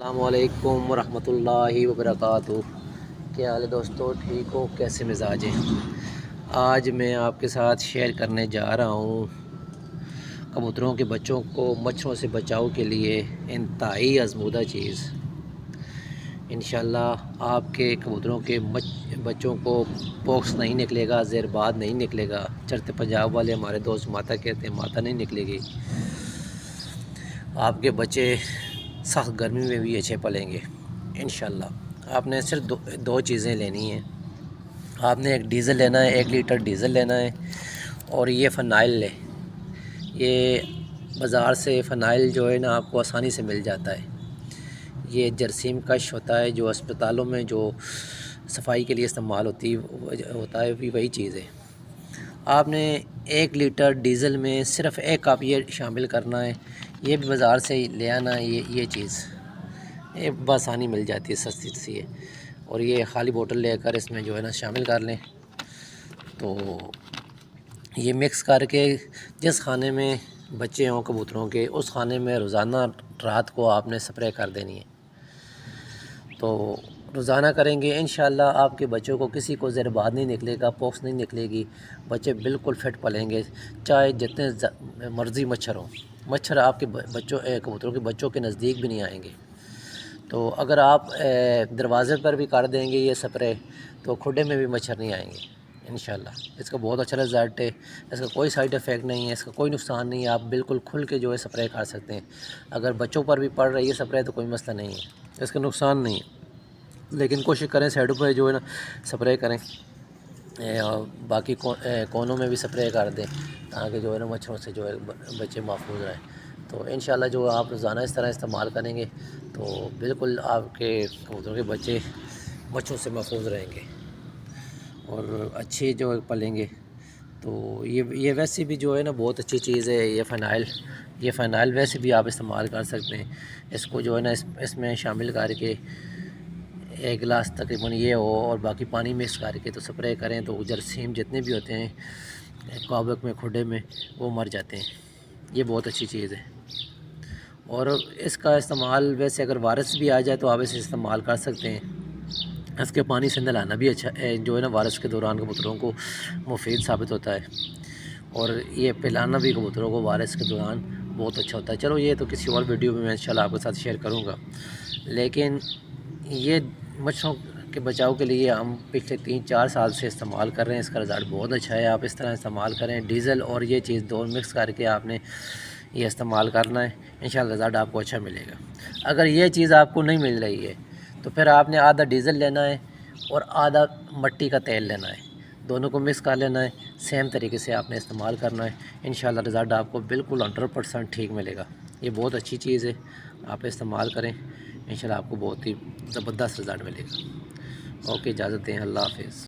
अस्सलामुअलैकुम रहमतुल्लाहि वबरकातुहू। क्या हाल है दोस्तों, ठीक हो? कैसे मिजाज हैं? आज मैं आपके साथ शेयर करने जा रहा हूँ कबूतरों के बच्चों को मच्छरों से बचाव के लिए इंतहाई आजमूदा चीज़। इंशाल्लाह आपके कबूतरों के बच्चों को पॉक्स नहीं निकलेगा, ज़ेरबाद नहीं निकलेगा। चरते पंजाब वाले हमारे दोस्त माता कहते हैं, माता नहीं निकलेगी। आपके बच्चे सख्त गर्मी में भी अच्छे पलेंगे इंशाल्लाह। आपने सिर्फ दो चीज़ें लेनी हैं। आपने एक डीज़ल लेना है, 1 लीटर डीज़ल लेना है, और ये फ़नाइल ले। ये बाज़ार से फ़नाइल जो है ना आपको आसानी से मिल जाता है। ये जरसीम कश होता है, जो अस्पतालों में जो सफाई के लिए इस्तेमाल होता है भी वही चीज़ है। आपने 1 लीटर डीज़ल में सिर्फ़ 1 कप ये शामिल करना है। ये भी बाज़ार से ही ले आना है। ये चीज़ ये बआसानी मिल जाती है, सस्ती सी है। और ये खाली बोतल लेकर इसमें जो है ना शामिल कर लें। तो ये मिक्स करके जिस खाने में बच्चे हों कबूतरों के, उस खाने में रोज़ाना रात को आपने स्प्रे कर देनी है। तो रोज़ाना करेंगे इंशाल्लाह आपके बच्चों को किसी को ज़ेरबाद नहीं निकलेगा, पॉक्स नहीं निकलेगी। बच्चे बिल्कुल फिट पलेंगे, चाहे जितने मर्ज़ी मच्छर हों। मच्छर आपके बच्चों कबूतरों के बच्चों के नज़दीक भी नहीं आएंगे। तो अगर आप दरवाज़े पर भी कर देंगे ये स्प्रे, तो खुडे में भी मच्छर नहीं आएंगे इंशाल्लाह। इसका बहुत अच्छा रिज़ल्ट है। इसका कोई साइड इफ़ेक्ट नहीं है, इसका कोई नुकसान नहीं है। आप बिल्कुल खुल के जो है स्प्रे कर सकते हैं। अगर बच्चों पर भी पड़ रही है स्प्रे तो कोई मसला नहीं है, इसका नुकसान नहीं है। लेकिन कोशिश करें साइडों पर जो है ना स्प्रे करें, और बाकी कोनों में भी स्प्रे कर दें, ताकि जो है ना मच्छरों से जो है बच्चे महफूज रहें। तो इंशाल्लाह जो आप रोज़ाना इस तरह इस्तेमाल करेंगे तो बिल्कुल आपके कबूतरों के बच्चे मच्छरों से महफूज रहेंगे और अच्छे जो पलेंगे। तो ये वैसे भी जो है ना बहुत अच्छी चीज़ है। ये फ़नाइल वैसे भी आप इस्तेमाल कर सकते हैं। इसको जो है ना इसमें शामिल करके 1 गिलास तकरीबन ये हो और बाकी पानी मिक्स करके तो स्प्रे करें, तो जरासीम जितने भी होते हैं कॉबक में, खुडे में, वो मर जाते हैं। ये बहुत अच्छी चीज़ है। और इसका इस्तेमाल वैसे अगर वायरस भी आ जाए तो आप इसे इस्तेमाल कर सकते हैं। इसके पानी से नहलाना भी अच्छा है, जो है ना वायरस के दौरान कबूतरों को मुफीद साबित होता है। और ये पिलाना भी कबूतरों को वायरस के दौरान बहुत अच्छा होता है। चलो ये तो किसी और वीडियो में मैं इंशाल्लाह आपके साथ शेयर करूँगा। लेकिन ये मच्छरों के बचाव के लिए हम पिछले 3-4 साल से इस्तेमाल कर रहे हैं। इसका रिज़ल्ट बहुत अच्छा है। आप इस तरह इस्तेमाल करें, डीज़ल और ये चीज़ दोनों मिक्स करके आपने ये इस्तेमाल करना है। इंशाल्लाह रिज़ल्ट आपको अच्छा मिलेगा। अगर ये चीज़ आपको नहीं मिल रही है तो फिर आपने आधा डीज़ल लेना है और आधा मिट्टी का तेल लेना है, दोनों को मिक्स कर लेना है। सेम तरीके से आपने इस्तेमाल करना है। इंशाल्लाह रिज़ल्ट आपको बिल्कुल 100% ठीक मिलेगा। ये बहुत अच्छी चीज़ है, आप इस्तेमाल करें, इंशाल्लाह आपको बहुत ही ज़बरदस्त रिज़ल्ट मिलेगा। ओके, इजाज़त दें, अल्लाह हाफ़िज़।